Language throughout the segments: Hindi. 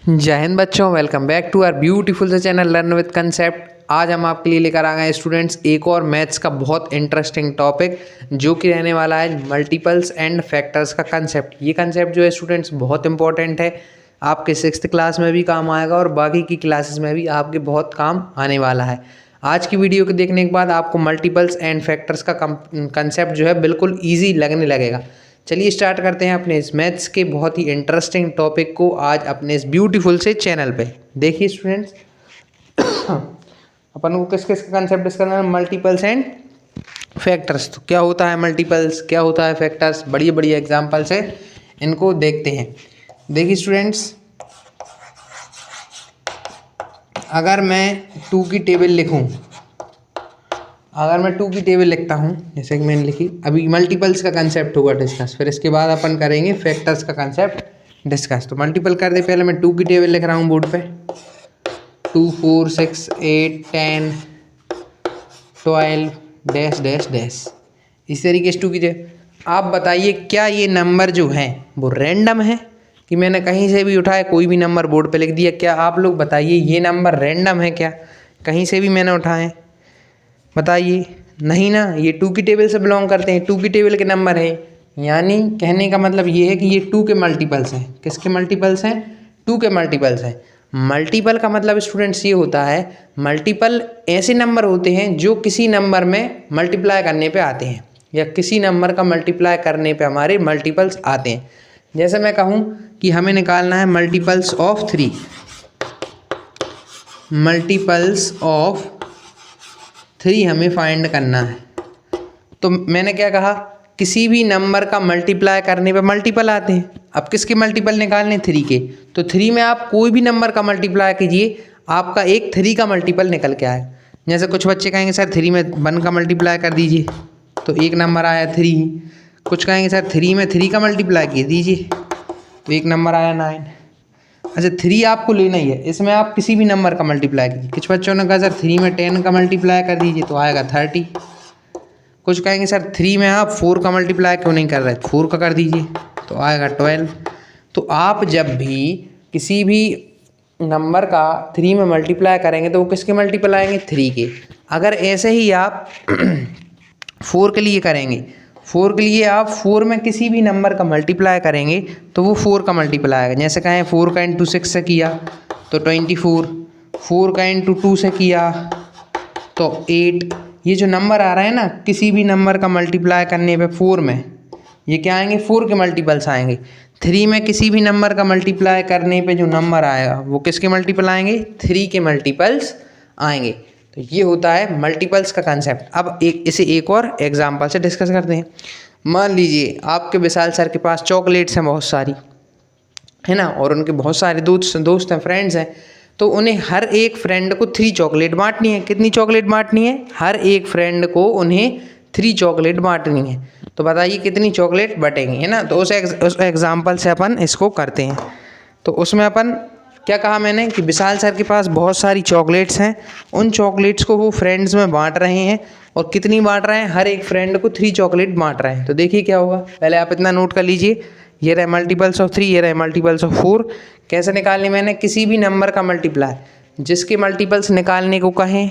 जय हिंद बच्चों, welcome back to our beautiful सा चैनल लर्न विद कंसेप्ट। आज हम आपके लिए लेकर आ गए स्टूडेंट्स एक और मैथ्स का बहुत इंटरेस्टिंग टॉपिक जो कि रहने वाला है मल्टीपल्स एंड फैक्टर्स का कंसेप्ट। ये कंसेप्ट जो है स्टूडेंट्स बहुत इंपॉर्टेंट है, आपके 6th क्लास में भी काम आएगा और बाकी की क्लासेस में भी आपके बहुत काम आने वाला है। आज की वीडियो को देखने के बाद आपको मल्टीपल्स एंड फैक्टर्स का कंसेप्ट जो है बिल्कुल ईजी लगने लगेगा। चलिए स्टार्ट करते हैं अपने इस मैथ्स के बहुत ही इंटरेस्टिंग टॉपिक को आज अपने इस ब्यूटीफुल से चैनल पे। देखिए स्टूडेंट्स, अपन को किस किस का कंसेप्ट डिस्कस करना है, मल्टीपल्स एंड फैक्टर्स। तो क्या होता है मल्टीपल्स, क्या होता है फैक्टर्स, बड़ी बड़ी एग्जांपल्स है, इनको देखते हैं। देखिए स्टूडेंट्स, अगर मैं 2 की टेबल लिखूं, अगर मैं 2 की टेबल लिखता हूँ जैसे कि मैंने लिखी, अभी मल्टीपल्स का कंसेप्ट होगा डिस्कस, फिर इसके बाद अपन करेंगे फैक्टर्स का कंसेप्ट डिस्कस। तो मल्टीपल कर दे, पहले मैं 2 की टेबल लिख रहा हूँ बोर्ड पे। 2 4 6 8 10 12 डैश डैश डैश, इस तरीके से 2 की टेबल। आप बताइए क्या ये नंबर जो हैं वो रैंडम है कि मैंने कहीं से भी उठाया कोई भी नंबर बोर्ड पे लिख दिया? क्या आप लोग बताइए ये नंबर रैंडम है क्या, कहीं से भी मैंने उठाए? बताइए, नहीं ना। ये 2 की टेबल से बिलोंग करते हैं, 2 की टेबल के नंबर हैं, यानी कहने का मतलब ये है कि ये 2 के मल्टीपल्स हैं। किसके मल्टीपल्स हैं? 2 के मल्टीपल्स हैं। मल्टीपल का मतलब स्टूडेंट्स ये होता है, मल्टीपल ऐसे नंबर होते हैं जो किसी नंबर में मल्टीप्लाई करने पे आते हैं या किसी नंबर का मल्टीप्लाई करने पे हमारे मल्टीपल्स आते हैं। जैसे मैं कहूँ कि हमें निकालना है मल्टीपल्स ऑफ 3, मल्टीपल्स ऑफ 3 हमें फाइंड करना है। तो मैंने क्या कहा, किसी भी नंबर का मल्टीप्लाई करने पे मल्टीपल आते हैं। अब किसके मल्टीपल निकालने? 3 के। तो 3 में आप कोई भी नंबर का मल्टीप्लाई कीजिए, आपका एक 3 का मल्टीपल निकल के आएगा। जैसे कुछ बच्चे कहेंगे सर 3 में 1 का मल्टीप्लाई कर दीजिए, तो एक नंबर आया 3। कुछ कहेंगे सर 3 में 3 का मल्टीप्लाई कीजिए दीजिए, तो एक नंबर आया 9। अच्छा, 3 आपको लेना ही है, इसमें आप किसी भी नंबर का मल्टीप्लाई कीजिए। कुछ बच्चों ने कहा सर 3 में 10 का मल्टीप्लाई कर दीजिए, तो आएगा 30। कुछ कहेंगे सर 3 में आप 4 का मल्टीप्लाई क्यों नहीं कर रहे, 4 का कर दीजिए, तो आएगा 12। तो आप जब भी किसी भी नंबर का 3 में मल्टीप्लाई करेंगे तो वो किसके मल्टीपल आएंगे? 3 के। अगर ऐसे ही आप 4 के लिए करेंगे, 4 के लिए आप 4 में किसी भी नंबर का मल्टीप्लाई करेंगे तो वो 4 का मल्टीपल आएगा। जैसे कहें 4 का इंटू 6 से किया तो 24, 4 का इंटू 2 से किया तो 8। ये जो नंबर आ रहा है ना, किसी भी नंबर का मल्टीप्लाई करने पे 4 में, ये क्या आएंगे? 4 के मल्टीपल्स आएंगे। 3 में किसी भी नंबर का मल्टीप्लाई करने पे जो नंबर आएगा वो किसके मल्टीपल आएंगे? 3 के मल्टीपल्स आएंगे। तो ये होता है मल्टीपल्स का कंसेप्ट। अब इसे एक और एग्जाम्पल से डिस्कस करते हैं। मान लीजिए आपके विशाल सर के पास चॉकलेट्स हैं बहुत सारी, है ना, और उनके बहुत सारे दोस्त हैं, फ्रेंड्स हैं। तो उन्हें हर एक फ्रेंड को 3 चॉकलेट बांटनी है। कितनी चॉकलेट बांटनी है? हर एक फ्रेंड को उन्हें 3 चॉकलेट बांटनी है। तो बताइए कितनी चॉकलेट बटेंगी, है ना। तो उस एग्जाम्पल से अपन इसको करते हैं। तो उसमें अपन क्या कहा मैंने कि विशाल सर के पास बहुत सारी चॉकलेट्स हैं, उन चॉकलेट्स को वो फ्रेंड्स में बांट रहे हैं। और कितनी बांट रहे हैं? हर एक फ्रेंड को 3 चॉकलेट बांट रहे हैं। तो देखिए क्या होगा, पहले आप इतना नोट कर लीजिए, ये रहे मल्टीपल्स ऑफ 3, ये रहे मल्टीपल्स ऑफ 4। कैसे निकालने? मैंने किसी भी नंबर का मल्टीप्लाई, जिसके मल्टीपल्स निकालने को कहें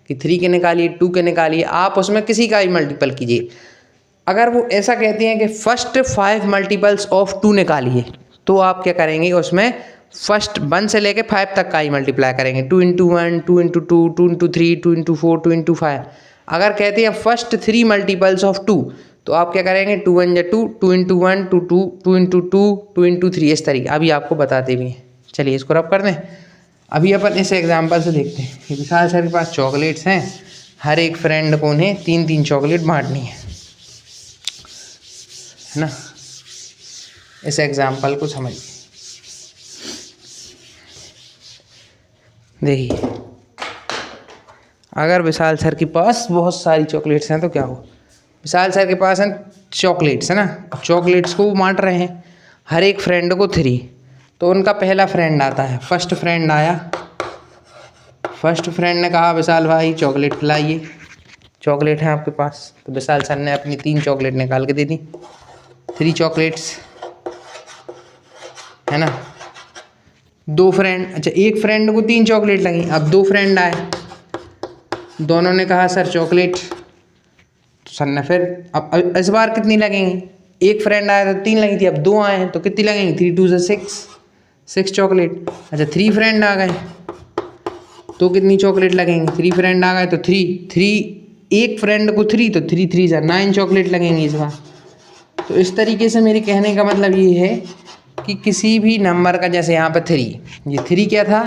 कि 3 के निकालिए, 2 के निकालिए, आप उसमें किसी का भी मल्टीपल कीजिए। अगर वो ऐसा कहते हैं कि फर्स्ट 5 मल्टीपल्स ऑफ 2 निकालिए, तो आप क्या करेंगे? उसमें फर्स्ट 1 से लेके 5 तक का ही मल्टीप्लाई करेंगे। 2 into 1, 2 into 2, 2 into 3, 2 into 4, 2 into 5। अगर कहते हैं फर्स्ट 3 मल्टीपल्स ऑफ 2, तो आप क्या करेंगे? 2 1 जा 2, 2 इंटू 1, 2 2, 2 इंटू 2, 2 इंटू 3, इस तरीके। अभी आपको बताते भी हैं, चलिए इसको रब कर दें। अभी अपन इस एग्जाम्पल से देखते हैं कि विशाल सर के पास चॉकलेट्स हैं, हर एक फ्रेंड को उन्हें 3-3 चॉकलेट बांटनी है ना। इस एग्जाम्पल को समझिए। देखिए, अगर विशाल सर के पास बहुत सारी चॉकलेट्स हैं तो क्या हो, विशाल सर के पास हैं चॉकलेट्स, है ना। चॉकलेट्स को वो बांट रहे हैं हर एक फ्रेंड को 3। तो उनका पहला फ्रेंड आता है, फर्स्ट फ्रेंड आया। फर्स्ट फ्रेंड ने कहा विशाल भाई चॉकलेट खिलाइए, चॉकलेट है आपके पास। तो विशाल सर ने अपनी 3 चॉकलेट निकाल के दे दी, 3 चॉकलेट्स, है ना। 2 फ्रेंड, अच्छा एक फ्रेंड को 3 चॉकलेट लगी। अब 2 फ्रेंड आए, दोनों ने कहा सर चॉकलेट, तो सर ने फिर अब इस बार कितनी लगेंगी? एक फ्रेंड आया तो 3 लगी थी, अब 2 आए हैं तो कितनी लगेंगी? 3 2 6 चॉकलेट। अच्छा 3 फ्रेंड आ गए तो कितनी चॉकलेट लगेंगी? 3 फ्रेंड आ गए तो 3 एक फ्रेंड को 3 तो 3 3 9 चॉकलेट लगेंगी इस बार। तो इस तरीके से मेरे कहने का मतलब ये है कि किसी भी नंबर का, जैसे यहाँ पे 3, ये 3 क्या था?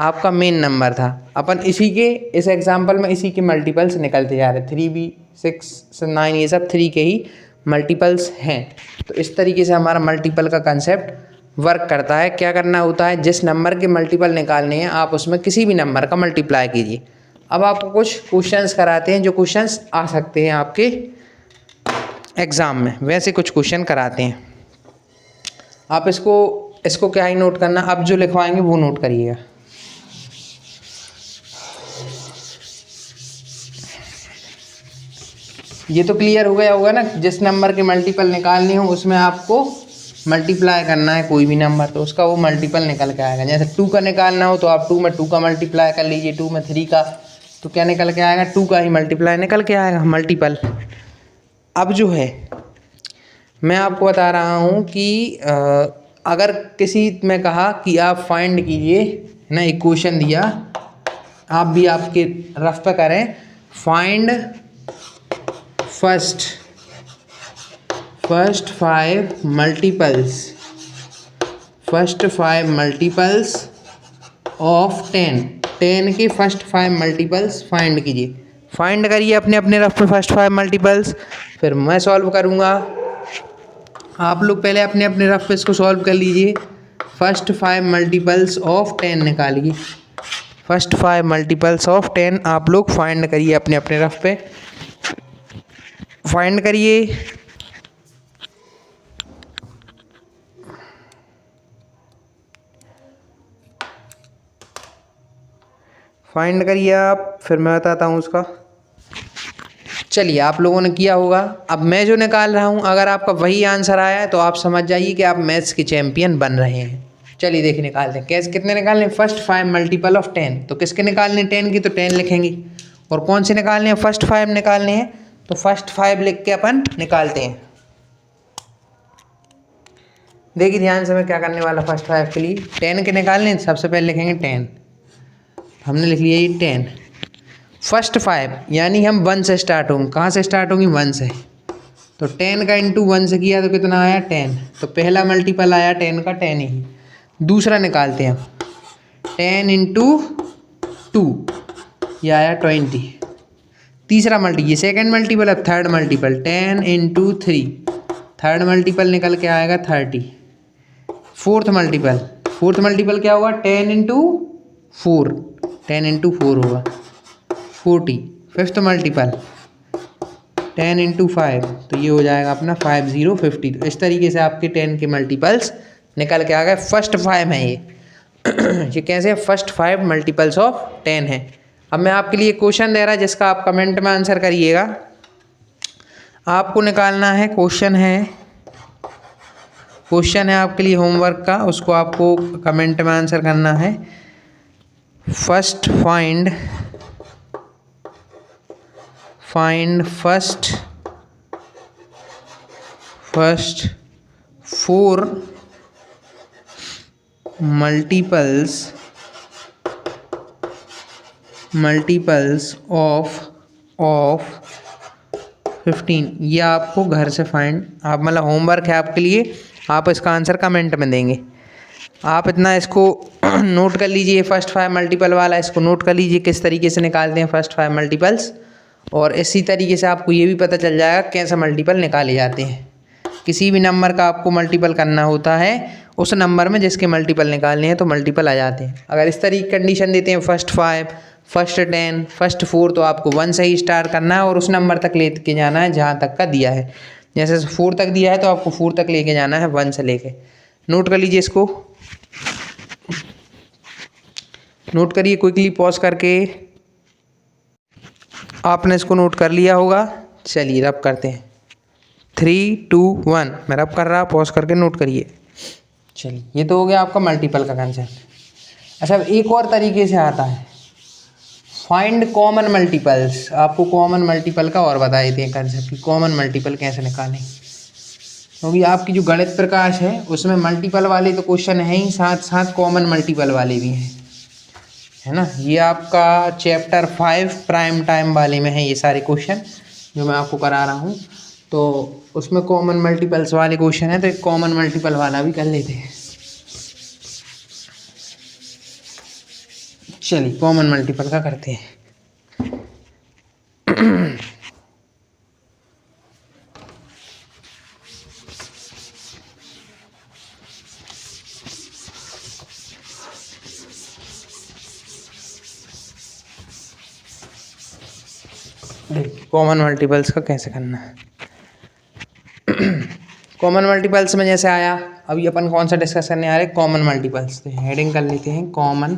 आपका मेन नंबर था। अपन इसी के इस एग्जांपल में इसी के मल्टीपल्स निकलते जा रहे, 3 भी 6 9 ये सब 3 के ही मल्टीपल्स हैं। तो इस तरीके से हमारा मल्टीपल का कंसेप्ट वर्क करता है। क्या करना होता है, जिस नंबर के मल्टीपल निकालने हैं आप उसमें किसी भी नंबर का मल्टीप्लाई कीजिए। अब आपको कुछ क्वेश्चंस कराते हैं जो क्वेश्चंस आ सकते हैं आपके एग्ज़ाम में, वैसे कुछ क्वेश्चन कराते हैं। आप इसको क्या ही नोट करना, अब जो लिखवाएंगे वो नोट करिएगा। ये तो क्लियर हो गया होगा ना, जिस नंबर के मल्टीपल निकालने हो उसमें आपको मल्टीप्लाई करना है कोई भी नंबर, तो उसका वो मल्टीपल निकल के आएगा। जैसे 2 का निकालना हो तो आप 2 में 2 का मल्टीप्लाई कर लीजिए, 2 में 3 का, तो क्या निकल के आएगा? 2 का ही मल्टीप्लाई निकल के आएगा, मल्टीपल। अब जो है मैं आपको बता रहा हूँ कि अगर किसी में कहा कि आप फाइंड कीजिए ना, एक क्वेश्चन दिया, आप भी आपके रफ पे करें, फाइंड फर्स्ट 5 मल्टीपल्स ऑफ 10 के फर्स्ट 5 मल्टीपल्स फाइंड कीजिए। फाइंड करिए अपने अपने रफ पे फर्स्ट 5 मल्टीपल्स, फिर मैं सॉल्व करूँगा। आप लोग पहले अपने अपने रफ पे इसको सॉल्व कर लीजिए। फर्स्ट 5 मल्टीपल्स ऑफ 10 निकालिए। फर्स्ट 5 मल्टीपल्स ऑफ 10 आप लोग फाइंड करिए अपने अपने रफ पे, फाइंड करिए। फाइंड करिए आप, फिर मैं बताता हूँ उसका। चलिए आप लोगों ने किया होगा। अब मैं जो निकाल रहा हूँ, अगर आपका वही आंसर आया है तो आप समझ जाइए कि आप मैथ्स के चैंपियन बन रहे हैं। चलिए देखिए निकालते हैं। कैसे, कितने निकालने? First 5 multiple of 10। तो किसके निकालने? 10 की, तो 10 लिखेंगे। और कौन से निकालने हैं? फर्स्ट 5 निकालने हैं, तो फर्स्ट 5 लिख के अपन निकालते हैं। देखिए ध्यान से मैं क्या करने वाला, फर्स्ट 5 के लिए 10 के निकालने, सबसे पहले लिखेंगे 10। हमने लिख लिया ये 10। फर्स्ट 5 यानी हम 1 से स्टार्ट होंगे। कहाँ से स्टार्ट होंगी? 1 से। तो 10 का इंटू 1 से किया तो कितना आया? 10। तो पहला मल्टीपल आया 10 का, 10 ही। दूसरा निकालते हैं हम, 10 इंटू 2, ये आया 20। तीसरा ये सेकंड मल्टीपल। अब third multiple, 10 into 3, third multiple निकल के आएगा 30। फोर्थ मल्टीपल क्या होगा? 10 इंटू 4, 10 इंटू 4 होगा 40। फिफ्थ मल्टीपल 10 इंटू 5, तो ये हो जाएगा अपना 5 0 50। तो इस तरीके से आपके 10 के मल्टीपल्स निकल के आ गए। फर्स्ट 5 है ये। ये कैसे? फर्स्ट 5 मल्टीपल्स ऑफ 10 है। अब मैं आपके लिए क्वेश्चन दे रहा जिसका आप कमेंट में आंसर करिएगा। आपको निकालना है, क्वेश्चन है आपके लिए होमवर्क का, उसको आपको कमेंट में आंसर करना है। First find first 4 multiples of 15। ये आपको घर से फाइंड, आप मतलब होमवर्क है आपके लिए, आप इसका आंसर कमेंट में देंगे। आप इतना इसको नोट कर लीजिए, फर्स्ट 5 मल्टीपल वाला इसको नोट कर लीजिए, किस तरीके से निकालते हैं फर्स्ट 5 मल्टीपल्स। और इसी तरीके से आपको ये भी पता चल जाएगा कैसे मल्टीपल निकाले जाते हैं। किसी भी नंबर का आपको मल्टीपल करना होता है, उस नंबर में जिसके मल्टीपल निकालने हैं तो मल्टीपल आ जाते हैं। अगर इस तरीके कंडीशन देते हैं फर्स्ट 5, फर्स्ट 10, फर्स्ट 4, तो आपको 1 से ही स्टार्ट करना है और उस नंबर तक लेके जाना है जहाँ तक का दिया है। जैसे 4 तक दिया है तो आपको 4 तक लेके जाना है, 1 से लेके। नोट कर लीजिए इसको, नोट करिए क्विकली पॉज करके। आपने इसको नोट कर लिया होगा। चलिए रब करते हैं। 3 2 1, मैं रब कर रहा, पॉज करके नोट करिए। चलिए ये तो हो गया आपका मल्टीपल का कंसेप्ट। अच्छा एक और तरीके से आता है, फाइंड कॉमन मल्टीपल्स। आपको कॉमन मल्टीपल का और बता देते हैं कंसेप्ट कि कॉमन मल्टीपल कैसे निकालें, क्योंकि आपकी जो गणित प्रकाश है उसमें मल्टीपल वाले तो क्वेश्चन है ही, साथ साथ कॉमन मल्टीपल वाले भी हैं, है ना। ये आपका चैप्टर 5 प्राइम टाइम वाले में है ये सारे क्वेश्चन जो मैं आपको करा रहा हूँ। तो उसमें कॉमन मल्टीपल्स वाले क्वेश्चन है, तो एक कॉमन मल्टीपल वाला भी कर लेते हैं। चलिए कॉमन मल्टीपल का करते हैं। कॉमन मल्टीपल्स का कैसे करना है। कॉमन मल्टीपल्स में जैसे आया, अभी अपन कौन सा डिस्कस करने आ रहे हैं, कॉमन मल्टीपल्स। तो हेडिंग कर लेते हैं कॉमन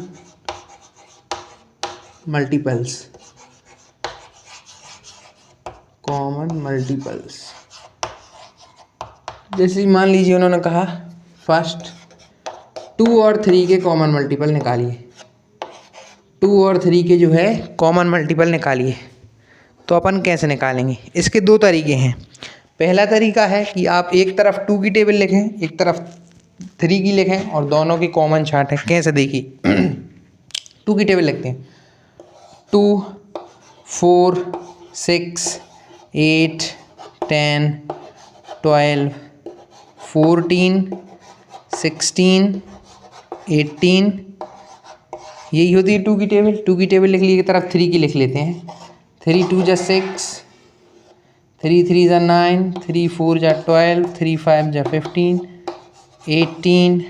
मल्टीपल्स। कॉमन मल्टीपल्स जैसे मान लीजिए उन्होंने कहा फर्स्ट 2 और 3 के कॉमन मल्टीपल निकालिए। 2 और 3 के जो है कॉमन मल्टीपल निकालिए। तो अपन कैसे निकालेंगे, इसके दो तरीके हैं। पहला तरीका है कि आप एक तरफ 2 की टेबल लिखें, एक तरफ 3 की लिखें और दोनों की कॉमन चार्ट है। कैसे देखिए 2 की टेबल लिखते हैं, 2 4 6 8 10 12 14 16 18, यही होती है 2 की टेबल। 2 की टेबल लिख ली, एक तरफ 3 की लिख लेते हैं। 3 2 जा 6, 3 3 जा 9, 3 4 जा 12, 3 5 जा 15, 18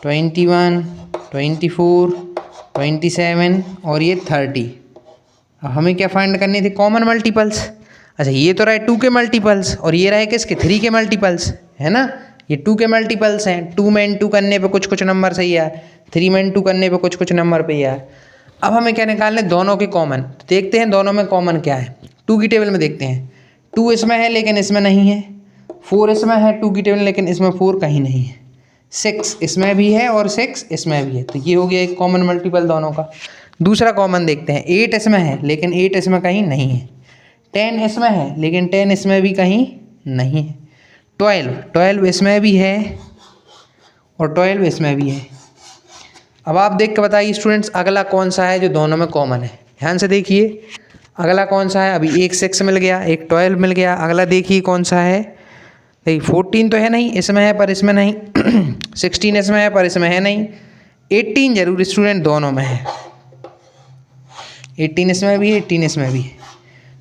21 24 27 और ये 30। अब हमें क्या फाइंड करने थे, कॉमन मल्टीपल्स। अच्छा ये तो रहे 2 के मल्टीपल्स और ये रहे किसके, 3 के मल्टीपल्स, है ना। ये 2 के मल्टीपल्स हैं। 2 में इंटू करने पे कुछ कुछ नंबर सही आए, 3 में इंटू करने पे कुछ कुछ नंबर पे आए। अब हमें क्या निकालने, दोनों के कॉमन। तो देखते हैं दोनों में कॉमन क्या है। 2 की टेबल में देखते हैं, 2 इसमें है लेकिन इसमें नहीं है। 4 इसमें है 2 की टेबल लेकिन इसमें 4 कहीं नहीं है। 6 इसमें भी है और 6 इसमें भी है। तो ये हो गया एक कॉमन मल्टीपल दोनों का। दूसरा कॉमन देखते हैं, 8 इसमें है लेकिन 8 इसमें कहीं नहीं है। 10 इसमें है लेकिन 10 इसमें भी कहीं नहीं है। 12 इसमें भी है और 12 इसमें भी है। अब आप देख के बताइए स्टूडेंट्स, अगला कौन सा है जो दोनों में कॉमन है। ध्यान से देखिए अगला कौन सा है। अभी एक 6 मिल गया, एक 12 मिल गया। अगला देखिए कौन सा है। देखिए 14 तो है नहीं, इसमें है पर इसमें नहीं। 16 इसमें है पर इसमें है नहीं। 18 जरूर स्टूडेंट दोनों में है। 18 इसमें भी है, 18 इसमें भी है।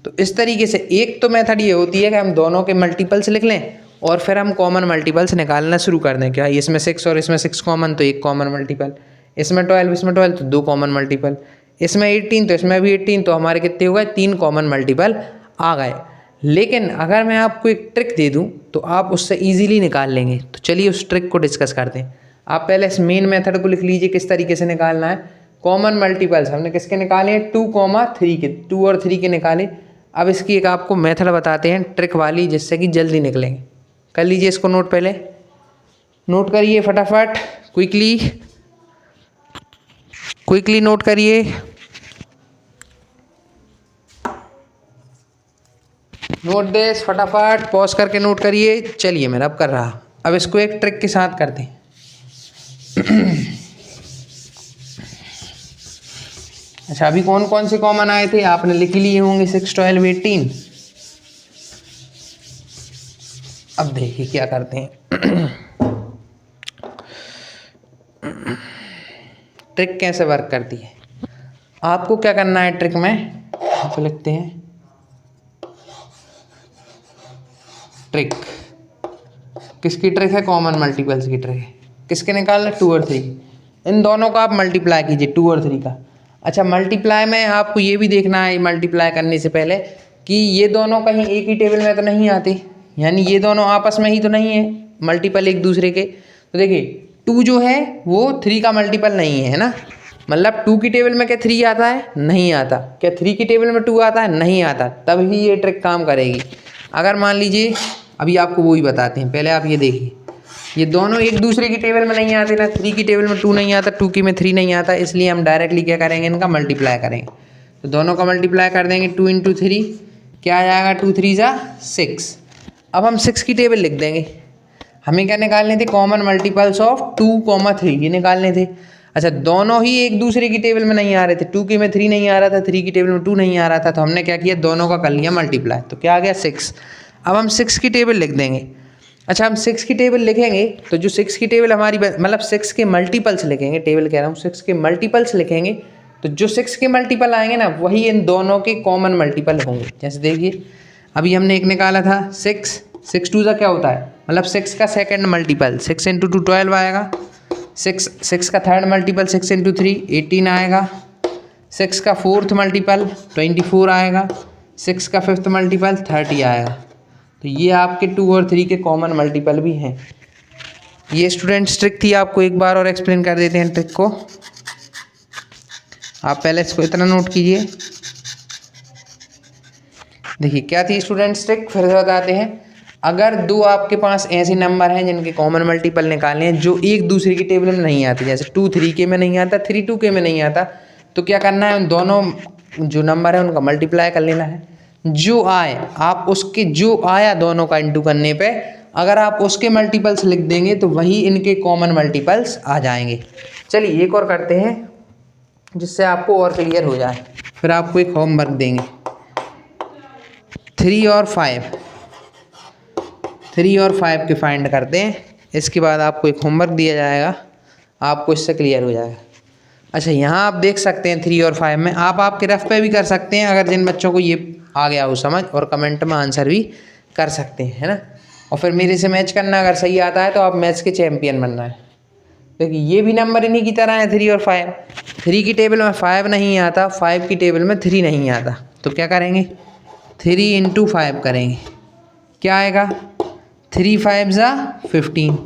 तो इस तरीके से एक तो मेथड ये होती है कि हम दोनों के मल्टीपल्स लिख लें और फिर हम कॉमन मल्टीपल्स निकालना शुरू कर दें। क्या इसमें 6 और इसमें 6 कॉमन, तो एक कॉमन मल्टीपल। इसमें 12 इसमें 12 तो 2 कॉमन मल्टीपल। इसमें 18 तो इसमें भी 18, तो हमारे कितने हो गए, 3 कॉमन मल्टीपल आ गए। लेकिन अगर मैं आपको एक ट्रिक दे दूं तो आप उससे इजीली निकाल लेंगे। तो चलिए उस ट्रिक को डिस्कस करते हैं। आप पहले इस मेन मेथड को लिख लीजिए किस तरीके से निकालना है। कॉमन मल्टीपल्स हमने किसके निकाले हैं, 2, 3 के, 2 और 3 के निकाले। अब इसकी एक आपको मेथड बताते हैं ट्रिक वाली, जिससे कि जल्दी निकलेंगे। कर लीजिए इसको नोट, पहले नोट करिए फटाफट, क्विकली नोट करिए। नोट दिस फटाफट, पॉज करके नोट करिए। चलिए मेरा अब कर रहा। अब इसको एक ट्रिक के साथ करते हैं। अच्छा अभी कौन कौन से कॉमन आए थे आपने लिख लिए होंगे, 6 12 18। अब देखिए क्या करते हैं। ट्रिक कैसे वर्क करती है। आपको क्या करना है ट्रिक में, आप लिखते हैं ट्रिक। किसकी ट्रिक है, कॉमन मल्टीपल्स की ट्रिक है। किसके निकालना, 2 और 3। इन दोनों का आप मल्टीप्लाई कीजिए, 2 और 3 का। अच्छा मल्टीप्लाई में आपको ये भी देखना है मल्टीप्लाई करने से पहले कि ये दोनों कहीं एक ही टेबल में तो नहीं आते, यानी ये दोनों आपस में ही तो नहीं है मल्टीपल एक दूसरे के। तो देखिए 2 जो है वो 3 का मल्टीपल नहीं है ना। मतलब 2 की टेबल में क्या 3 आता है, नहीं आता। क्या 3 की टेबल में 2 आता है, नहीं आता। तब ही ये ट्रिक काम करेगी। अगर मान लीजिए, अभी आपको वो ही बताते हैं, पहले आप ये देखिए ये दोनों एक दूसरे की टेबल में नहीं आते ना, 3 की टेबल में 2 नहीं आता, 2 की में 3 नहीं आता, इसलिए हम डायरेक्टली क्या करेंगे, इनका मल्टीप्लाई करेंगे। तो दोनों का मल्टीप्लाई कर देंगे, 2 × 3 क्या आ जाएगा, 2 × 3 = 6। अब हम 6 की टेबल लिख देंगे। हमें क्या निकालने थे, कॉमन मल्टीपल्स ऑफ 2, 3 ये निकालने थे। अच्छा, दोनों ही एक दूसरे की टेबल में नहीं आ रहे थे, 2 की में 3 नहीं आ रहा था, 3 की टेबल में 2 नहीं आ रहा था, तो हमने क्या किया, दोनों का कर लिया मल्टीप्लाई, तो क्या आ गया 6। अब हम 6 की टेबल लिख देंगे। अच्छा, हम 6 की टेबल लिखेंगे तो जो 6 की टेबल हमारी मतलब 6 के मल्टीपल्स लिखेंगे, टेबल कह रहा हूँ 6 के मल्टीपल्स लिखेंगे, तो जो 6 के मल्टीपल आएंगे ना वही इन दोनों के कॉमन मल्टीपल होंगे। जैसे देखिए अभी हमने एक निकाला था 6, 6 2 क्या होता है, मतलब 6 का सेकंड मल्टीपल 6 × 2 12 आएगा, 6 का थर्ड मल्टीपल 6 × 3 18 आएगा, 6 का फोर्थ मल्टीपल 24 आएगा, 6 का फिफ्थ मल्टीपल 30 आएगा। तो ये आपके 2 और 3 के कॉमन मल्टीपल भी हैं। ये स्टूडेंट्स ट्रिक थी, आपको एक बार और एक्सप्लेन कर देते हैं ट्रिक को। आप पहले इसको इतना नोट कीजिए। देखिए क्या थी स्टूडेंट्स ट्रिक, फिर से बताते हैं। अगर दो आपके पास ऐसे नंबर हैं जिनके कॉमन मल्टीपल निकालने हैं जो एक दूसरे की टेबल में नहीं आते, जैसे 2 3 के में नहीं आता, 3 2 के में नहीं आता, तो क्या करना है, उन दोनों जो नंबर है उनका मल्टीप्लाई कर लेना है। जो आए आप उसके, जो आया दोनों का इंटू करने पे, अगर आप उसके मल्टीपल्स लिख देंगे तो वही इनके कॉमन मल्टीपल्स आ जाएंगे। चलिए एक और करते हैं जिससे आपको और क्लियर हो जाए, फिर आपको एक होमवर्क देंगे। 3 और 5 के फाइंड करते हैं, इसके बाद आपको एक होमवर्क दिया जाएगा, आपको इससे क्लियर हो जाएगा। अच्छा, यहाँ आप देख सकते हैं 3 और 5 में आप आपके रफ पे भी कर सकते हैं, अगर जिन बच्चों को ये आ गया हो समझ, और कमेंट में आंसर भी कर सकते हैं, है ना। और फिर मेरे से मैच करना, अगर सही आता है तो आप मैथ्स के चैम्पियन बनना है। देखिए ये भी नंबर इन्हीं की तरह है 3 और 5। 3 की टेबल में 5 नहीं आता, 5 की टेबल में 3 नहीं आता, तो क्या करेंगे, 3 × 5 करेंगे, क्या आएगा, 3 5 = 15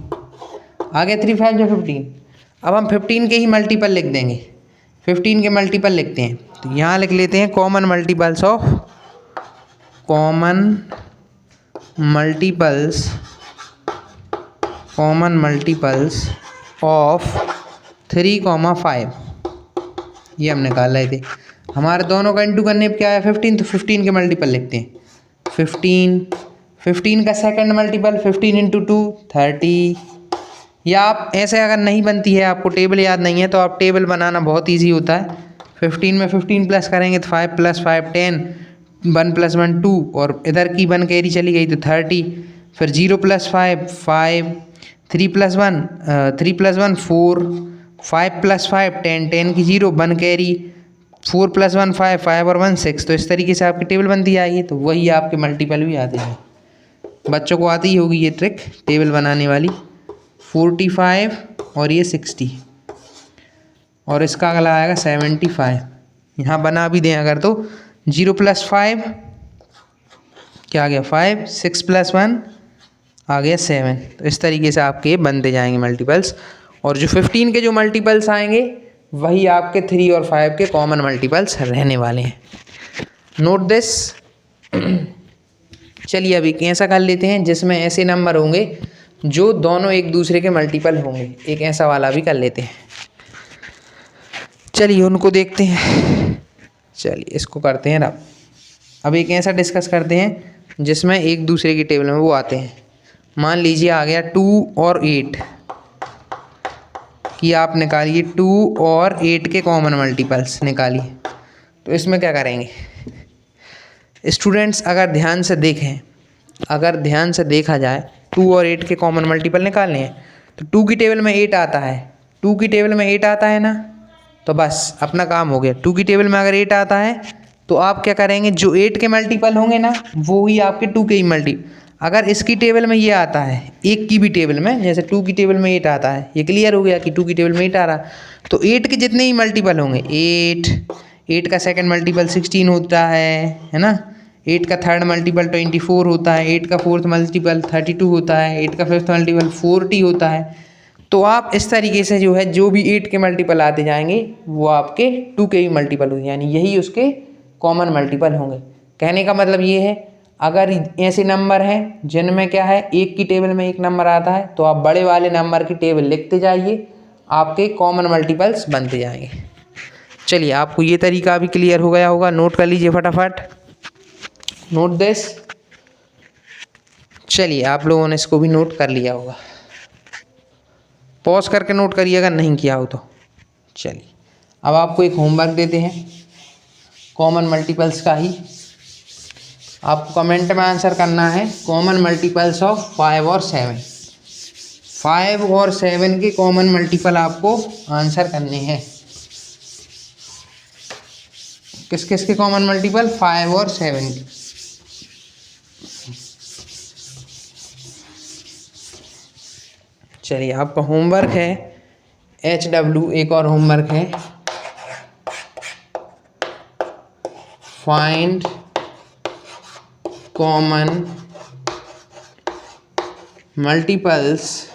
आ गया, 3 5 = 15। अब हम 15 के ही मल्टीपल लिख देंगे, 15 के मल्टीपल लिखते हैं, तो यहाँ लिख लेते हैं कॉमन मल्टीपल्स ऑफ 3, 5 ये हम निकाल रहे थे। हमारे दोनों का इंटू करने पर क्या है 15, तो 15 के मल्टीपल लिखते हैं, 15 का सेकंड मल्टीपल 15 × 2 30। या आप ऐसे अगर नहीं बनती है, आपको टेबल याद नहीं है, तो आप टेबल बनाना बहुत इजी होता है। 15 में 15 प्लस करेंगे तो 5 + 5 10, 1 + 1 2, और इधर की 1 कैरी चली गई तो 30, फिर 0 + 5 5, 3 + 1 4, 5 + 5 10, 10 की 0 1 कैरी, 4 + 1 5, 5 और 1 6। तो इस तरीके से आपकी टेबल बनती आएगी, तो वही आपके मल्टीपल भी आते हैं। बच्चों को आती ही होगी ये ट्रिक टेबल बनाने वाली। 45 और ये 60, और इसका अगला आएगा 75। यहाँ बना भी दें अगर तो 0 + 5 क्या आ गया 5, 6 + 1 आ गया 7। तो इस तरीके से आपके बनते जाएंगे मल्टीपल्स, और जो 15 के जो मल्टीपल्स आएंगे वही आपके 3 और 5 के कॉमन मल्टीपल्स रहने वाले हैं। Note this. चलिए अभी ऐसा कर लेते हैं जिसमें ऐसे नंबर होंगे जो दोनों एक दूसरे के मल्टीपल होंगे, एक ऐसा वाला भी कर लेते हैं। चलिए उनको देखते हैं। चलिए इसको करते हैं रब। अब एक ऐसा डिस्कस करते हैं जिसमें एक दूसरे की टेबल में वो आते हैं। मान लीजिए आ गया 2 और 8 कि आप निकालिए 2 और 8 के कॉमन मल्टीपल्स निकालिए। तो इसमें क्या करेंगे स्टूडेंट्स, अगर ध्यान से देखा जाए 2 और 8 के कॉमन मल्टीपल निकालने हैं, तो 2 की टेबल में 8 आता है, 2 की टेबल में 8 आता है ना, तो बस अपना काम हो गया। 2 की टेबल में अगर 8 आता है तो आप क्या करेंगे, जो 8 के मल्टीपल होंगे ना वो ही आपके 2 के ही मल्टीपल। अगर इसकी टेबल में ये आता है, एक की भी टेबल में, जैसे 2 की टेबल में 8 आता है, ये क्लियर हो गया कि 2 की टेबल में 8 आ रहा, तो 8 के जितने ही मल्टीपल होंगे 8 का सेकंड मल्टीपल 16 होता है ना, 8 का थर्ड मल्टीपल 24 होता है, 8 का फोर्थ मल्टीपल 32 होता है, 8 का फिफ्थ मल्टीपल 40 होता है। तो आप इस तरीके से जो है जो भी 8 के मल्टीपल आते जाएंगे वो आपके 2 के भी मल्टीपल होंगे, यानी यही उसके कॉमन मल्टीपल होंगे। कहने का मतलब ये है अगर ऐसे नंबर हैं जिनमें क्या है एक की टेबल में एक नंबर आता है तो आप बड़े वाले नंबर की टेबल लिखते जाइए, आपके कॉमन मल्टीपल्स बनते जाएंगे। चलिए आपको ये तरीका भी क्लियर हो गया होगा, नोट कर लीजिए फटाफट, नोट दिस। चलिए आप लोगों ने इसको भी नोट कर लिया होगा, पॉज करके नोट करिए अगर नहीं किया हो तो। चलिए अब आपको एक होमवर्क देते हैं कॉमन मल्टीपल्स का ही, आपको कमेंट में आंसर करना है कॉमन मल्टीपल्स ऑफ 5 और 7। 5 और 7 के कॉमन मल्टीपल आपको आंसर करने हैं। किस किस के कॉमन मल्टीपल? 5 और 7 के। चलिए आपका होमवर्क है HW, एक और होमवर्क है फाइंड कॉमन मल्टीपल्स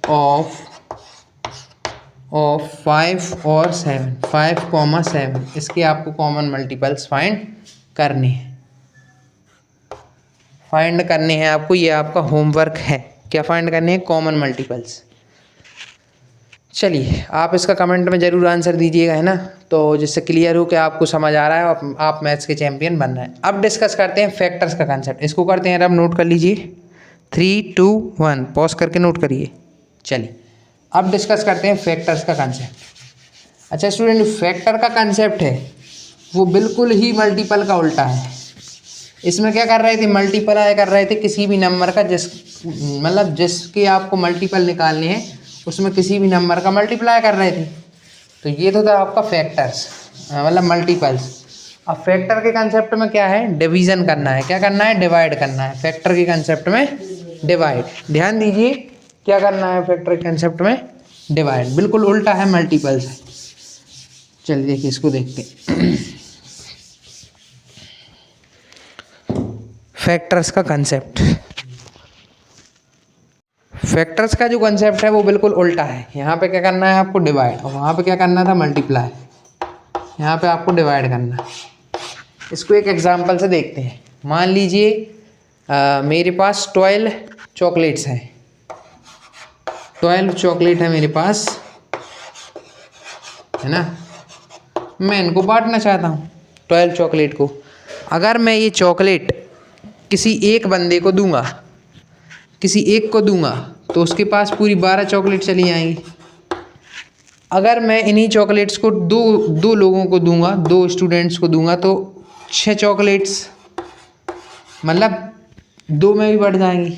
ऑफ 5 और 7, 5, 7 इसके आपको कॉमन मल्टीपल्स फाइंड करने हैं, आपको, ये आपका होमवर्क है। क्या फाइंड करने हैं? Common multiples. चलिए आप इसका कमेंट में ज़रूर आंसर दीजिएगा, है ना, तो जिससे क्लियर हो कि आपको समझ आ रहा है और आप मैथ्स के चैंपियन बन रहे हैं। अब डिस्कस करते हैं फैक्टर्स का कंसेप्ट, इसको करते हैं, अब नोट कर लीजिए 3, 2, 1 पॉज करके नोट करिए। चलिए अब डिस्कस करते हैं फैक्टर्स का कंसेप्ट। अच्छा स्टूडेंट, फैक्टर का कंसेप्ट है वो बिल्कुल ही मल्टीपल का उल्टा है। इसमें क्या कर रहे थे? मल्टीप्लाई कर रहे थे किसी भी नंबर का, जिसके आपको मल्टीपल निकालने हैं उसमें किसी भी नंबर का मल्टीप्लाई कर रहे थे। तो ये तो था आपका फैक्टर्स, मल्टीपल्स। अब फैक्टर के कंसेप्ट में क्या है? डिवीज़न करना है। क्या करना है? डिवाइड करना है। फैक्टर के कंसेप्ट में डिवाइड, ध्यान दीजिए क्या करना है फैक्टर के कंसेप्ट में? डिवाइड। बिल्कुल उल्टा है मल्टीपल्स। चलिए देखिए इसको देखते हैं फैक्टर्स का कंसेप्ट। फैक्टर्स का जो कंसेप्ट है वो बिल्कुल उल्टा है। यहाँ पे क्या करना है आपको? डिवाइड, और वहाँ पे क्या करना था? मल्टीप्लाई। यहाँ पे आपको डिवाइड करना है। इसको एक एग्जांपल से देखते हैं। मान लीजिए मेरे पास 12 चॉकलेट्स हैं, 12 चॉकलेट है मेरे पास, है ना। मैं इनको बांटना चाहता हूँ 12 चॉकलेट को। अगर मैं ये चॉकलेट किसी एक बंदे को दूंगा, किसी एक को दूंगा, तो उसके पास पूरी 12 चॉकलेट चली जाएंगी। अगर मैं इन्हीं चॉकलेट्स को दो लोगों को दूंगा, 2 स्टूडेंट्स को दूंगा, तो 6 चॉकलेट्स, मतलब 2 में भी बढ़ जाएंगी।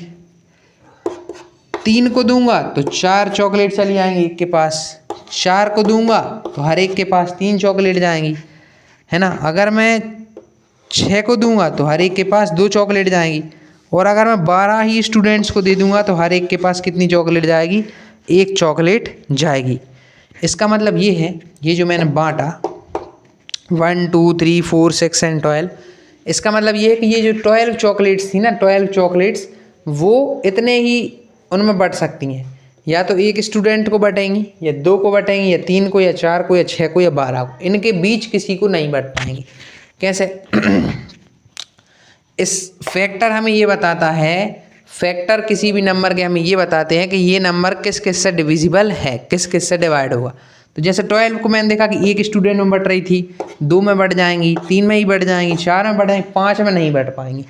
3 को दूंगा तो 4 चॉकलेट चली जाएंगी एक के पास। 4 को दूंगा तो हर एक के पास 3 चॉकलेट जाएंगी, है ना। अगर मैं 6 को दूंगा तो हर एक के पास 2 चॉकलेट जाएंगी। और अगर मैं 12 ही स्टूडेंट्स को दे दूंगा तो हर एक के पास कितनी चॉकलेट जाएगी? 1 चॉकलेट जाएगी। इसका मतलब ये है, ये जो मैंने बांटा 1, 2, 3, 4, 6 एंड 12, इसका मतलब ये है कि ये जो 12 चॉकलेट्स थी ना, 12 चॉकलेट्स वो इतने ही उनमें बट सकती हैं। या तो एक स्टूडेंट को बटेंगी, या 2 को बटेंगी, या 3 को, या 4 को, या 6 को, या 12 को। इनके बीच किसी को नहीं बट पाएंगी। कैसे? इस फैक्टर हमें ये बताता है, फैक्टर किसी भी नंबर के हमें ये बताते हैं कि ये नंबर किस किस से डिविजिबल है, किस किस से डिवाइड होगा। तो जैसे 12 को मैंने देखा कि एक स्टूडेंट में बट रही थी, 2 में बढ़ जाएंगी, 3 में ही बढ़ जाएंगी, 4 में बढ़ जाएंगी, 5 में नहीं बढ़ पाएंगी,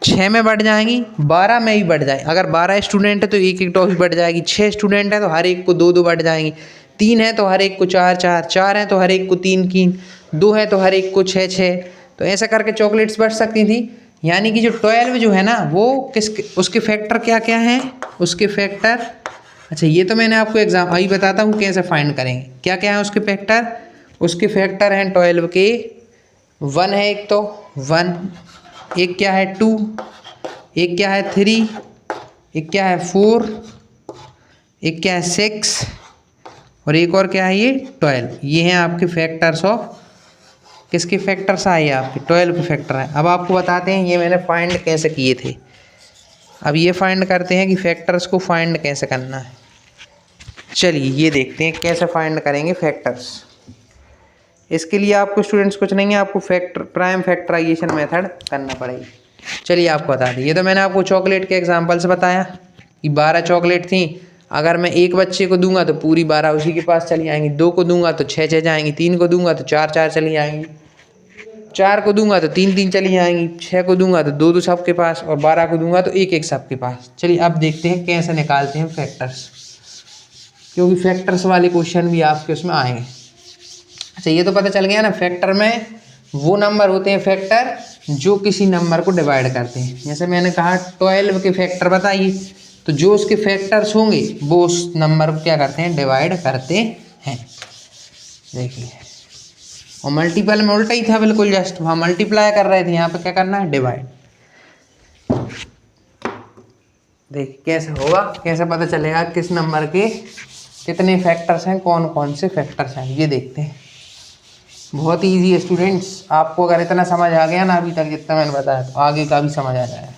6 में बढ़ जाएंगी, 12 में ही बढ़ जाएंगी। अगर 12 स्टूडेंट है तो एक एक टॉफी बढ़ जाएगी, 6 स्टूडेंट है तो हर एक को 2-2 बढ़ जाएंगी, 3 है तो हर एक को 4-4, 4 है तो हर एक को 3-3, 2 है तो हर एक को 6-6। तो ऐसा करके चॉकलेट्स बढ़ सकती थी। यानी कि जो 12 जो है ना, वो उसके फैक्टर क्या क्या हैं? उसके फैक्टर, अच्छा ये तो मैंने आपको अभी बताता हूँ कैसे फाइंड करेंगे। क्या क्या है उसके फैक्टर? उसके फैक्टर हैं 12 के 1 है, एक तो 1, एक क्या है 2, एक क्या है 3, एक क्या है 4, एक क्या है 6, और एक और क्या है ये 12। ये हैं आपके फैक्टर्स ऑफ, किसके फैक्टर्स आए? आपके 12 के फैक्टर हैं। अब आपको बताते हैं ये मैंने फाइंड कैसे किए थे। अब ये फाइंड करते हैं कि फैक्टर्स को फाइंड कैसे करना है। चलिए ये देखते हैं कैसे फाइंड करेंगे फैक्टर्स। इसके लिए आपको स्टूडेंट्स कुछ नहीं है, आपको प्राइम फैक्टराइजेशन मेथड करना पड़ेगी। चलिए आपको बता दें, ये तो मैंने आपको चॉकलेट के एग्जांपल से बताया कि 12 चॉकलेट थी। अगर मैं एक बच्चे को दूंगा तो पूरी 12 उसी के पास चली आएंगी, 2 को दूंगा तो 6 जाएंगी, 3 को दूंगा तो 4 चली आएंगी, 4 को दूंगा तो 3 चली आएंगी, 6 को दूंगा तो 2 सबके पास, और 12 को दूंगा तो 1 सबके पास। चलिए अब देखते हैं कैसे निकालते हैं फैक्टर्स, क्योंकि फैक्टर्स वाले क्वेश्चन भी आपके उसमें आएंगे। अच्छा, ये तो पता चल गया ना, फैक्टर में वो नंबर होते हैं फैक्टर जो किसी नंबर को डिवाइड करते हैं। जैसे मैंने कहा 12 के फैक्टर बताइए, तो जो उसके फैक्टर्स होंगे वो उस नंबर को क्या करते हैं, डिवाइड करते हैं। देखिए, और मल्टीपल में उल्टा ही था बिल्कुल, जस्ट वहाँ मल्टीप्लाई कर रहे थे, यहाँ पे क्या करना है, डिवाइड। देखिए कैसे होगा, कैसे पता चलेगा किस नंबर के कितने फैक्टर्स हैं, कौन कौन से फैक्टर्स हैं, ये देखते हैं। बहुत ईजी है स्टूडेंट्स, आपको अगर इतना समझ आ गया ना अभी तक जितना मैंने बताया, तो आगे का भी समझ आ जाएगा।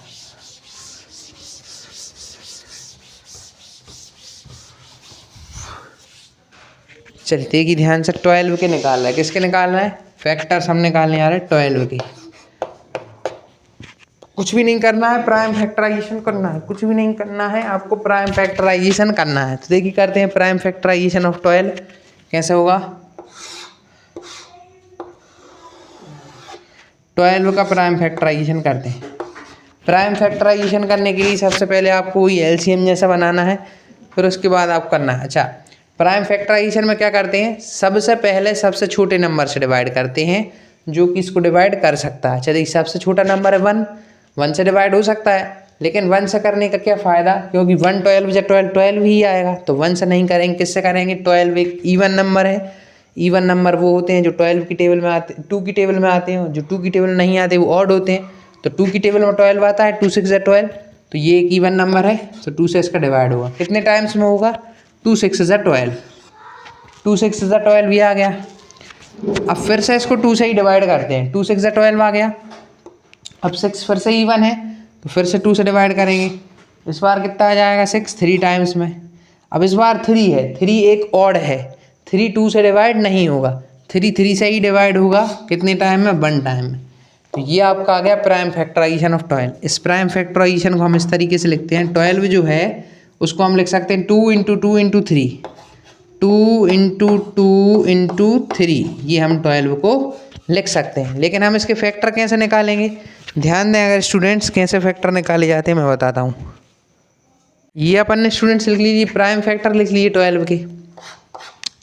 चलिए देखिए ध्यान से, 12 के निकालना है, किसके निकालना है, फैक्टर्स हम निकालने आ रहे हैं 12 के। कुछ भी नहीं करना है, प्राइम फैक्टराइजेशन करना है, कुछ भी नहीं करना है, आपको प्राइम फैक्टराइजेशन करना है। तो देखिए करते हैं प्राइम फैक्टराइजेशन ऑफ 12, कैसे होगा। 12 का प्राइम फैक्टराइजेशन करते हैं। प्राइम फैक्टराइजेशन करने के लिए सबसे पहले आपको ये एलसीएम जैसा बनाना है, फिर उसके बाद आप करना है। अच्छा, प्राइम फैक्टराइजेशन में क्या करते हैं, सबसे पहले सबसे छोटे नंबर से डिवाइड करते हैं जो कि इसको डिवाइड कर सकता है। चलिए सबसे छोटा नंबर है 1 से डिवाइड हो सकता है, लेकिन 1 से करने का क्या फ़ायदा, क्योंकि 1 12 या 12 ही आएगा, तो 1 से नहीं करेंगे, किससे करेंगे। 12 एक इवन नंबर है, इवन नंबर वो होते हैं जो 12 की टेबल में आते, 2 की टेबल में आते हैं, जो 2 की टेबल नहीं आते वो ऑड होते हैं। तो 2 की टेबल में 12 आता है, 2 6 12, तो ये एक इवन नंबर है, तो 2 से इसका डिवाइड होगा। कितने टाइम्स में होगा, 2 6 12, 2 6 12 भी आ गया। अब फिर से इसको 2 से ही डिवाइड करते हैं, 2 6 12 आ गया। अब 6 फिर से इवन है, तो फिर से 2 से डिवाइड करेंगे, इस बार कितना आ जाएगा 6, 3 टाइम्स में। अब इस बार 3 है, 3 एक ऑड है, 3 2 से डिवाइड नहीं होगा, 3 3 से ही डिवाइड होगा, कितने टाइम में, 1 टाइम में। तो ये आपका आ गया प्राइम फैक्टराइजेशन ऑफ 12। इस प्राइम फैक्टराइजेशन को हम इस तरीके से लिखते हैं, 12 जो है उसको हम लिख सकते हैं 2 × 2 × 3, 2 × 2 × 3, ये हम 12 को लिख सकते हैं। लेकिन हम इसके फैक्टर कैसे निकालेंगे, ध्यान दें अगर स्टूडेंट्स, कैसे फैक्टर निकाले जाते हैं मैं बताता हूँ। ये अपन ने स्टूडेंट्स लिख लीजिए, प्राइम फैक्टर लिख लीजिए 12 के।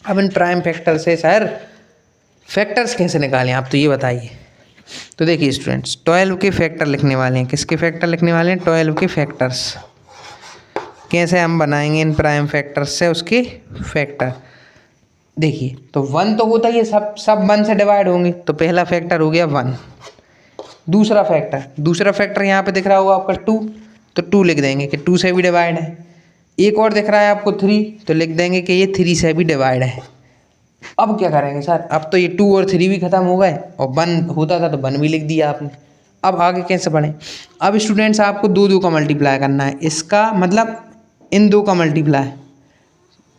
अब इन प्राइम फैक्टर से सर फैक्टर्स कैसे निकालें, आप तो ये बताइए। तो देखिए स्टूडेंट्स, 12 के फैक्टर लिखने वाले हैं, किसके फैक्टर लिखने वाले हैं, 12 के फैक्टर्स। कैसे हम बनाएंगे इन प्राइम फैक्टर्स से उसके फैक्टर। देखिए, तो 1 तो होता ही है, सब 1 से डिवाइड होंगे, तो पहला फैक्टर हो गया 1। दूसरा फैक्टर यहाँ पे दिख रहा होगा आपका 2, तो 2 लिख देंगे कि 2 से भी डिवाइड है। एक और दिख रहा है आपको 3, तो लिख देंगे कि ये 3 से भी डिवाइड है। अब क्या करेंगे सर, अब तो ये 2 और 3 भी खत्म हो गए, और 1 होता था तो 1 भी लिख दिया आपने। अब आगे कैसे बढ़ें, अब स्टूडेंट्स आपको 2 का मल्टीप्लाई करना है, इसका मतलब इन 2 का मल्टीप्लाई,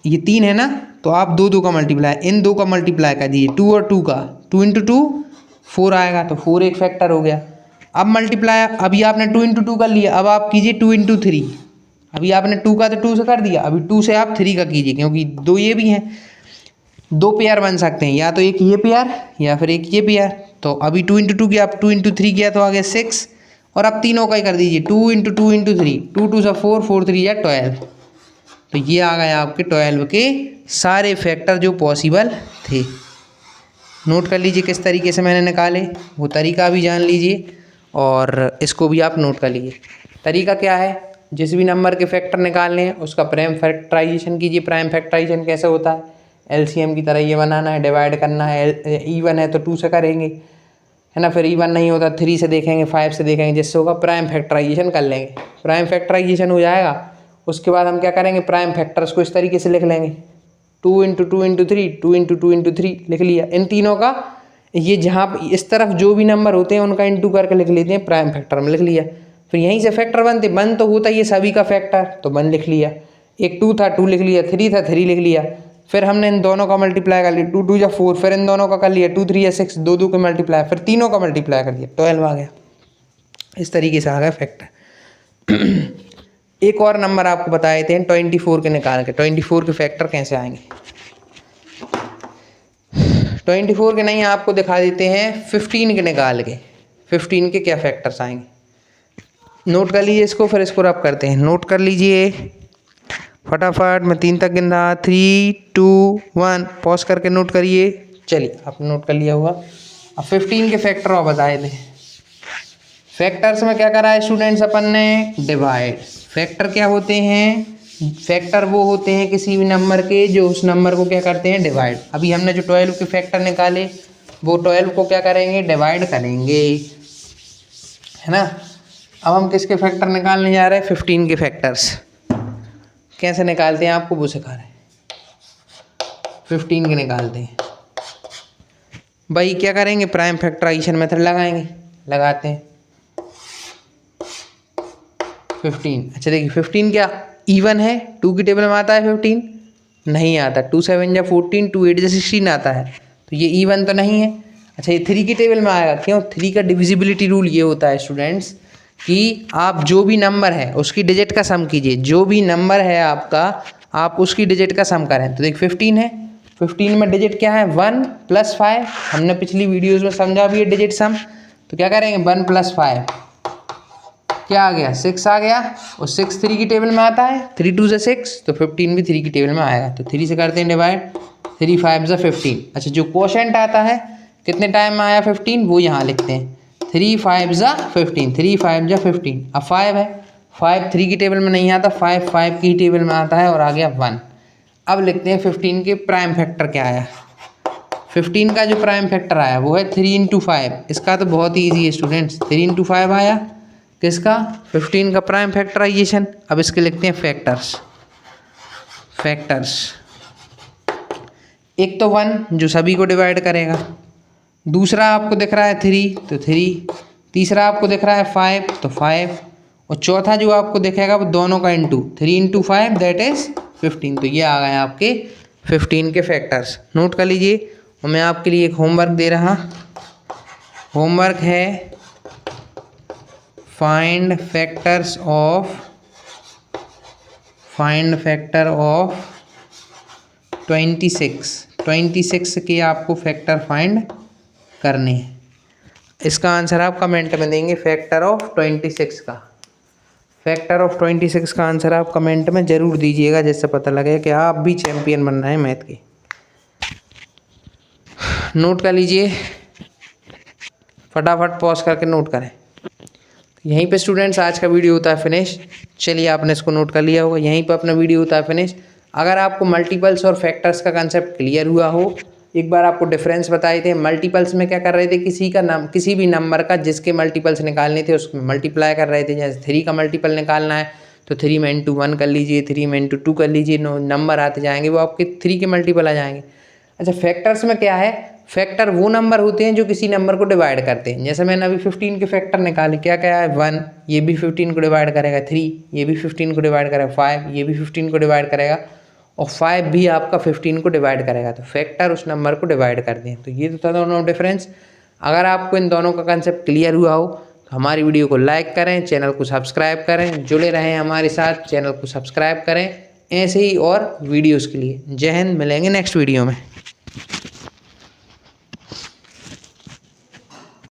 ये 3 है ना, तो आप 2 का मल्टीप्लाई, इन 2 का मल्टीप्लाई कर दीजिए, 2 और 2 का, 2 × 2 4 आएगा, तो 4 एक फैक्टर हो गया। अब मल्टीप्लाई, अभी आपने 2 × 2 कर लिया, अब आप कीजिए 2 × 3। अभी आपने 2 का तो 2 से कर दिया, अभी 2 से आप 3 का कीजिए, क्योंकि 2 ये भी हैं, 2 पेयर बन सकते हैं, या तो एक ये पेयर या फिर एक ये पेयर। तो अभी 2 × 2 किया, आप 2 × 3 किया तो आ गया 6, और अब तीनों का ही कर दीजिए, 2 × 2 × 3, 2 2 से 4, 4 3 या 12। तो ये आ गए आपके 12 के सारे फैक्टर जो पॉसिबल थे। नोट कर लीजिए किस तरीके से मैंने निकाले, वो तरीका भी जान लीजिए, और इसको भी आप नोट कर लीजिए। तरीका क्या है, जिस भी नंबर के फैक्टर निकालने हैं उसका प्राइम फैक्टराइजेशन कीजिए। प्राइम फैक्टराइजेशन कैसे होता है, एलसीएम की तरह ये बनाना है, डिवाइड करना है, इवन है तो 2 से करेंगे, है ना, फिर इवन नहीं होता 3 से देखेंगे, 5 से देखेंगे, जिससे होगा प्राइम फैक्टराइजेशन कर लेंगे। प्राइम फैक्टराइजेशन हो जाएगा, उसके बाद हम क्या करेंगे, प्राइम फैक्टर्स को इस तरीके से लिख लेंगे, 2 × 2 × 3, 2 × 2 × 3 लिख लिया। इन तीनों का, ये जहाँ इस तरफ जो भी नंबर होते हैं उनका इंटू करके लिख लेते हैं, प्राइम फैक्टर में लिख लिया। फिर यहीं से फैक्टर बनते, 1 तो होता ही है सभी का फैक्टर, तो 1 लिख लिया, एक 2 था 2 लिख लिया, 3 था 3 लिख लिया, फिर हमने इन दोनों का मल्टीप्लाई कर लिया, 2 2 या 4, फिर इन दोनों का कर लिया 2 3 या 6, 2 2 के मल्टीप्लाई, फिर तीनों का मल्टीप्लाई कर दिया 12 आ गया। इस तरीके से आ गया फैक्टर। एक और नंबर आपको बताए थे 24 के निकाल के, 24 के फैक्टर कैसे आएंगे। 24 के नहीं, आपको दिखा देते हैं 15 के निकाल के, 15 के क्या फैक्टर्स आएंगे। नोट कर लीजिए इसको, फिर इसको रब करते हैं। नोट कर लीजिए फटाफट, मैं 3 तक गिन रहा, 3 2 1, पॉज करके नोट करिए। चलिए आपने नोट कर लिया होगा। अब 15 के फैक्टर और बताए थे। फैक्टर्स में क्या करा है स्टूडेंट्स अपन ने, डिवाइड। फैक्टर क्या होते हैं, फैक्टर वो होते हैं किसी भी नंबर के जो उस नंबर को क्या करते हैं, डिवाइड। अभी हमने जो 12 के फैक्टर निकाले वो 12 को क्या करेंगे, डिवाइड करेंगे, है ना। अब हम किसके फैक्टर निकालने जा रहे हैं, 15 के फैक्टर्स। कैसे निकालते हैं आपको वो सिखा रहे हैं। 15 के निकालते हैं भाई, क्या करेंगे, प्राइम फैक्टराइजेशन मेथड लगाएंगे, लगाते हैं 15। अच्छा देखिए 15 क्या इवन है, 2 की टेबल में आता है 15, नहीं आता। 2 7 या 14, 2 8 या 16 आता है, तो ये इवन तो नहीं है। अच्छा ये 3 की टेबल में आएगा, क्यों, 3 का डिविजिबिलिटी रूल ये होता है स्टूडेंट्स कि आप जो भी नंबर है उसकी डिजिट का सम कीजिए, जो भी नंबर है आपका आप उसकी डिजिट का सम करें। तो देख 15 है, 15 में डिजिट क्या है, 1 + 5, हमने पिछली वीडियोज़ में समझा भी है डिजिट सम। तो क्या करेंगे, 1 + 5 क्या आ गया, 6 आ गया, और 6 3 की टेबल में आता है, 3 2 = 6, तो 15 भी 3 की टेबल में आएगा। तो 3 से करते हैं डिवाइड, 3 5 = 15। अच्छा जो क्वोशेंट आता है कितने टाइम में आया 15, वो यहाँ लिखते हैं, 3 5 = 15, 3 5 = 15। अब 5 है, 5 3 की टेबल में नहीं आता, 5 5 की टेबल में आता है और आ गया 1। अब लिखते हैं 15 के प्राइम फैक्टर क्या आया। 15 का जो प्राइम फैक्टर आया वो है 3 × 5। इसका तो बहुत ही ईजी है स्टूडेंट्स, 3 × 5 आया किसका, 15 का प्राइम फैक्टराइजेशन। अब इसके लिखते हैं फैक्टर्स। फैक्टर्स एक तो 1 जो सभी को डिवाइड करेगा, दूसरा आपको दिख रहा है 3 तो 3, तीसरा आपको दिख रहा है 5 तो 5, और चौथा जो आपको दिखेगा वो दोनों का इंटू, 3 × 5 दैट इज़ 15। तो ये आ गए आपके 15 के फैक्टर्स। नोट कर लीजिए। और मैं आपके लिए एक होमवर्क दे रहा, होमवर्क है फाइंड फैक्टर ऑफ 26 के आपको फैक्टर फाइंड करने हैं। इसका आंसर आप कमेंट में देंगे, फैक्टर ऑफ 26 का। फैक्टर ऑफ 26 का आंसर आप कमेंट में ज़रूर दीजिएगा, जिससे पता लगे कि आप भी चैम्पियन बन रहे हैं मैथ के। नोट कर लीजिए, फटाफट पॉज करके नोट करें। यहीं पे स्टूडेंट्स आज का वीडियो होता है फिनिश। चलिए आपने इसको नोट कर लिया होगा, यहीं पे अपना वीडियो होता है फिनिश। अगर आपको मल्टीपल्स और फैक्टर्स का कंसेप्ट क्लियर हुआ हो, एक बार आपको डिफरेंस बताए थे। मल्टीपल्स में क्या कर रहे थे, किसी भी नंबर का जिसके मल्टीपल्स निकालने थे उसमें मल्टीप्लाई कर रहे थे। जैसे 3 का मल्टीपल निकालना है तो 3 में × 1 कर लीजिए, 3 में × 2 कर लीजिए, नंबर आते जाएंगे वो आपके 3 के मल्टीपल आ जाएंगे। अच्छा फैक्टर्स में क्या है, फैक्टर वो नंबर होते हैं जो किसी नंबर को डिवाइड करते हैं। जैसे मैंने अभी 15 के फैक्टर निकाले, क्या क्या है, 1 ये भी 15 को डिवाइड करेगा, 3 ये भी 15 को डिवाइड करेगा, 5 ये भी 15 को डिवाइड करेगा, और 5 भी आपका 15 को डिवाइड करेगा। तो फैक्टर उस नंबर को डिवाइड करते हैं। तो ये तो था दोनों डिफरेंस। अगर आपको इन दोनों का कंसेप्ट क्लियर हुआ हो तो हमारी वीडियो को लाइक करें, चैनल को सब्सक्राइब करें, जुड़े रहें हमारे साथ, चैनल को सब्सक्राइब करें ऐसे ही और वीडियोज़ के लिए। जय हिंद, मिलेंगे नेक्स्ट वीडियो में।